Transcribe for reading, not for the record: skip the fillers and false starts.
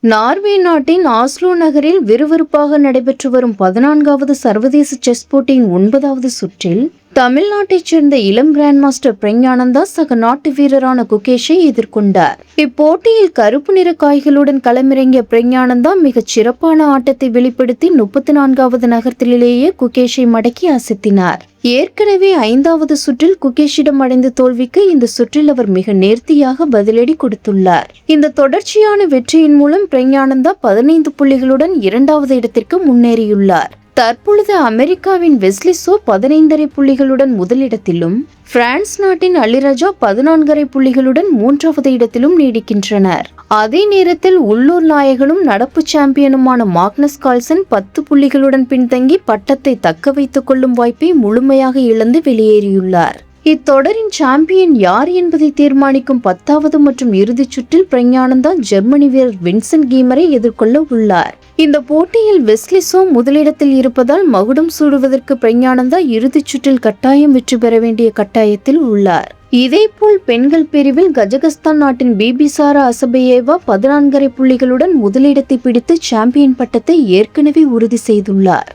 Norway நாட்டின் Oslo நகரில் விறுவிறுப்பாக நடைபெற்று வரும் 14வது சர்வதேச செஸ் போட்டியின் 9வது சுற்றில் தமிழ்நாட்டைச் சேர்ந்த இளம் கிராண்ட் மாஸ்டர் பிரக்ஞானந்தா சக நாட்டு வீரரான குகேஷை எதிர்கொண்டார். இப்போட்டியில் கருப்பு நிற காய்களுடன் களமிறங்கிய பிரக்ஞானந்தா மிகச் சிறப்பான ஆட்டத்தை வெளிப்படுத்தி 34வது நகர்த்திலேயே குகேஷை மடக்கி அசத்தினார். ஏற்கனவே 5வது சுற்றில் குகேஷிடம் அடைந்த தோல்விக்கு இந்த சுற்றில் அவர் மிக நேர்த்தியாக பதிலடி கொடுத்துள்ளார். இந்த தொடர்ச்சியான வெற்றியின் மூலம் பிரக்ஞானந்தா 15 புள்ளிகளுடன் 2வது இடத்திற்கு முன்னேறியுள்ளார். தற்பொழுது அமெரிக்காவின் வெஸ்லி சோ 15.5 புள்ளிகளுடன் முதலிடத்திலும், பிரான்ஸ் நாட்டின் அலிரஜா 14.5 புள்ளிகளுடன் 3வது இடத்திலும் நீடிக்கின்றனர். அதே நேரத்தில் உள்ளூர் நாயகனும் நடப்பு சாம்பியனுமான மாக்னஸ் கால்சன் 10 புள்ளிகளுடன் பின்தங்கி பட்டத்தை தக்க வைத்துக் கொள்ளும் வாய்ப்பை முழுமையாக இழந்து வெளியேறியுள்ளார். இத்தொடரின் சாம்பியன் யார் என்பதை தீர்மானிக்கும் 10வது மற்றும் இறுதிச் சுற்றில் பிரக்ஞானந்தா ஜெர்மனி வீரர் வின்சென்ட் கீமரை எதிர்கொள்ள உள்ளார். இந்த போட்டியில் வெஸ்லி சோ முதலிடத்தில் இருப்பதால் மகுடம் சூடுவதற்கு பிரக்ஞானந்தா இறுதிச் சுற்றில் கட்டாயம் வெற்றி பெற வேண்டிய கட்டாயத்தில் உள்ளார். இதேபோல் பெண்கள் பிரிவில் கஜகஸ்தான் நாட்டின் பிபிசாரா அசபேயேவா 14.5 புள்ளிகளுடன் முதலிடத்தை பிடித்து சாம்பியன் பட்டத்தை ஏற்கனவே உறுதி செய்துள்ளார்.